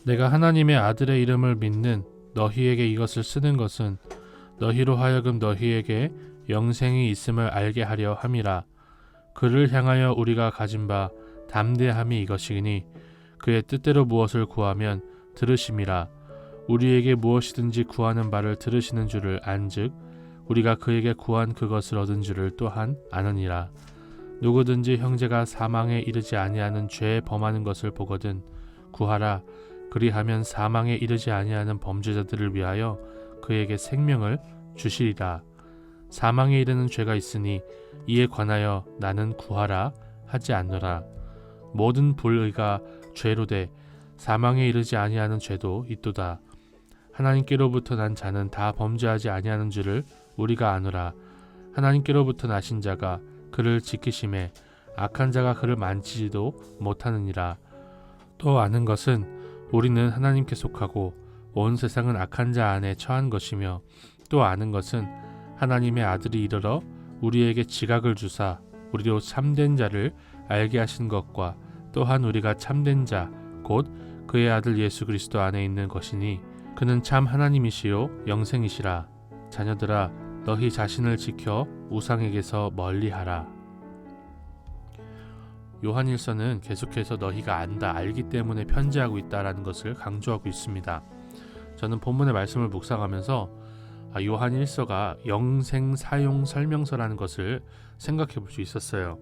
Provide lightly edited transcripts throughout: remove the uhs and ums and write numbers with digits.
내가 하나님의 아들의 이름을 믿는 너희에게 이것을 쓰는 것은 너희로 하여금 너희에게 영생이 있음을 알게 하려 함이라. 그를 향하여 우리가 가진 바 담대함이 이것이니 그의 뜻대로 무엇을 구하면 들으심이라. 우리에게 무엇이든지 구하는 바를 들으시는 줄을 안즉 우리가 그에게 구한 그것을 얻은 줄을 또한 아느니라. 누구든지 형제가 사망에 이르지 아니하는 죄에 범하는 것을 보거든 구하라. 그리하면 사망에 이르지 아니하는 범죄자들을 위하여 그에게 생명을 주시리라. 사망에 이르는 죄가 있으니 이에 관하여 나는 구하라 하지 않노라. 모든 불의가 죄로 돼 사망에 이르지 아니하는 죄도 있도다. 하나님께로부터 난 자는 다 범죄하지 아니하는 줄을 우리가 아노라. 하나님께로부터 나신 자가 그를 지키심에 악한 자가 그를 만지지도 못하느니라. 또 아는 것은 우리는 하나님께 속하고 온 세상은 악한 자 안에 처한 것이며 또 아는 것은 하나님의 아들이 이르러 우리에게 지각을 주사 우리로 참된 자를 알게 하신 것과 또한 우리가 참된 자 곧 그의 아들 예수 그리스도 안에 있는 것이니 그는 참 하나님이시요 영생이시라. 자녀들아 너희 자신을 지켜 우상에게서 멀리하라. 요한일서는 계속해서 너희가 안다, 알기 때문에 편지하고 있다라는 것을 강조하고 있습니다. 저는 본문의 말씀을 묵상하면서 요한일서가 영생 사용 설명서라는 것을 생각해 볼 수 있었어요.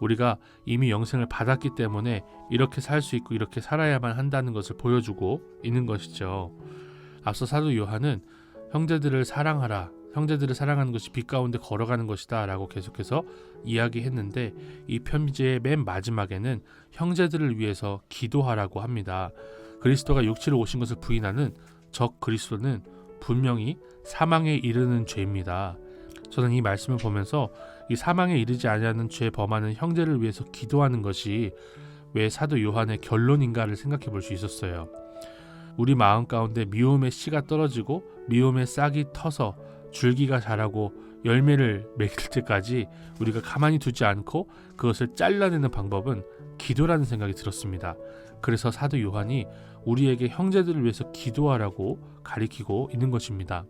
우리가 이미 영생을 받았기 때문에 이렇게 살 수 있고 이렇게 살아야만 한다는 것을 보여주고 있는 것이죠. 앞서 사도 요한은 형제들을 사랑하라, 형제들을 사랑하는 것이 빛 가운데 걸어가는 것이다 라고 계속해서 이야기했는데 이 편지의 맨 마지막에는 형제들을 위해서 기도하라고 합니다. 그리스도가 육체로 오신 것을 부인하는 적 그리스도는 분명히 사망에 이르는 죄입니다. 저는 이 말씀을 보면서 이 사망에 이르지 아니하는 죄 범하는 형제를 위해서 기도하는 것이 왜 사도 요한의 결론인가를 생각해 볼 수 있었어요. 우리 마음 가운데 미움의 씨가 떨어지고 미움의 싹이 터서 줄기가 자라고 열매를 맺을 때까지 우리가 가만히 두지 않고 그것을 잘라내는 방법은 기도라는 생각이 들었습니다. 그래서 사도 요한이 우리에게 형제들을 위해서 기도하라고 가리키고 있는 것입니다.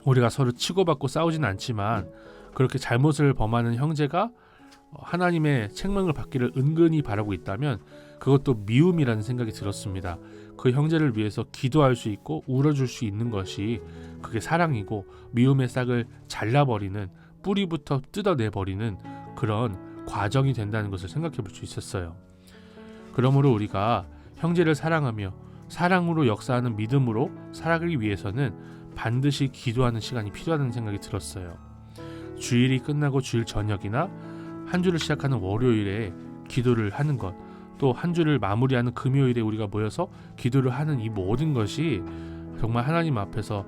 우리가 서로 치고받고 싸우진 않지만 그렇게 잘못을 범하는 형제가 하나님의 책망을 받기를 은근히 바라고 있다면 그것도 미움이라는 생각이 들었습니다. 그 형제를 위해서 기도할 수 있고 울어줄 수 있는 것이 그게 사랑이고 미움의 싹을 잘라버리는, 뿌리부터 뜯어내버리는 그런 과정이 된다는 것을 생각해 볼 수 있었어요. 그러므로 우리가 형제를 사랑하며 사랑으로 역사하는 믿음으로 살아가기 위해서는 반드시 기도하는 시간이 필요하다는 생각이 들었어요. 주일이 끝나고 주일 저녁이나 한 주를 시작하는 월요일에 기도를 하는 것, 또 한 주를 마무리하는 금요일에 우리가 모여서 기도를 하는 이 모든 것이 정말 하나님 앞에서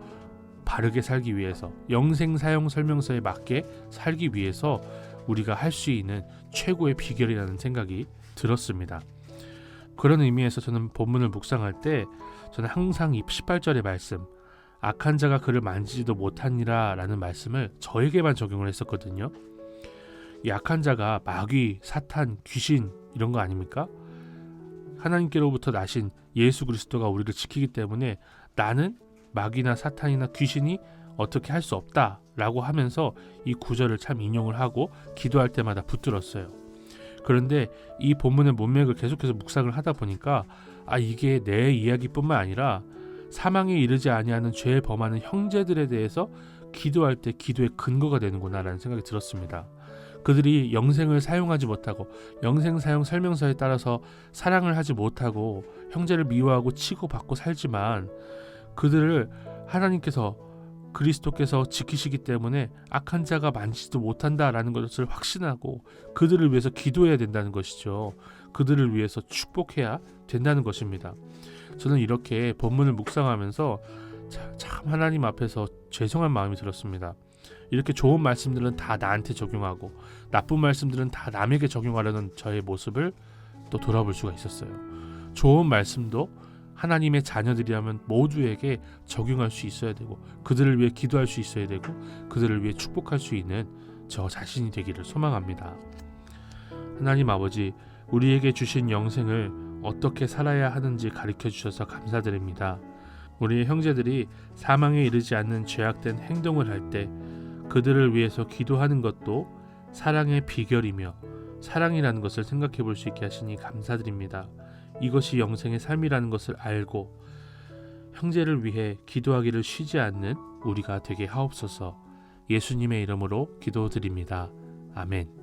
바르게 살기 위해서, 영생 사용 설명서에 맞게 살기 위해서 우리가 할 수 있는 최고의 비결이라는 생각이 들었습니다. 그런 의미에서 저는 본문을 묵상할 때 저는 항상 이 18절의 말씀, 악한 자가 그를 만지지도 못하니라 라는 말씀을 저에게만 적용을 했었거든요. 이 악한 자가 마귀, 사탄, 귀신 이런 거 아닙니까? 하나님께로부터 나신 예수 그리스도가 우리를 지키기 때문에 나는 마귀나 사탄이나 귀신이 어떻게 할 수 없다 라고 하면서 이 구절을 참 인용을 하고 기도할 때마다 붙들었어요. 그런데 이 본문의 문맥을 계속해서 묵상을 하다 보니까 이게 내 이야기뿐만 아니라 사망에 이르지 아니하는 죄에 범하는 형제들에 대해서 기도할 때 기도의 근거가 되는구나 라는 생각이 들었습니다. 그들이 영생을 사용하지 못하고 영생 사용 설명서에 따라서 사랑을 하지 못하고 형제를 미워하고 치고받고 살지만 그들을 하나님께서 그리스도께서 지키시기 때문에 악한 자가 만지지도 못한다라는 것을 확신하고 그들을 위해서 기도해야 된다는 것이죠. 그들을 위해서 축복해야 된다는 것입니다. 저는 이렇게 본문을 묵상하면서 참 하나님 앞에서 죄송한 마음이 들었습니다. 이렇게 좋은 말씀들은 다 나한테 적용하고 나쁜 말씀들은 다 남에게 적용하려는 저의 모습을 또 돌아볼 수가 있었어요. 좋은 말씀도 하나님의 자녀들이라면 모두에게 적용할 수 있어야 되고 그들을 위해 기도할 수 있어야 되고 그들을 위해 축복할 수 있는 저 자신이 되기를 소망합니다. 하나님 아버지, 우리에게 주신 영생을 어떻게 살아야 하는지 가르쳐 주셔서 감사드립니다. 우리의 형제들이 사망에 이르지 않는 죄악된 행동을 할 때 그들을 위해서 기도하는 것도 사랑의 비결이며 사랑이라는 것을 생각해 볼 수 있게 하시니 감사드립니다. 이것이 영생의 삶이라는 것을 알고 형제를 위해 기도하기를 쉬지 않는 우리가 되게 하옵소서. 예수님의 이름으로 기도드립니다. 아멘.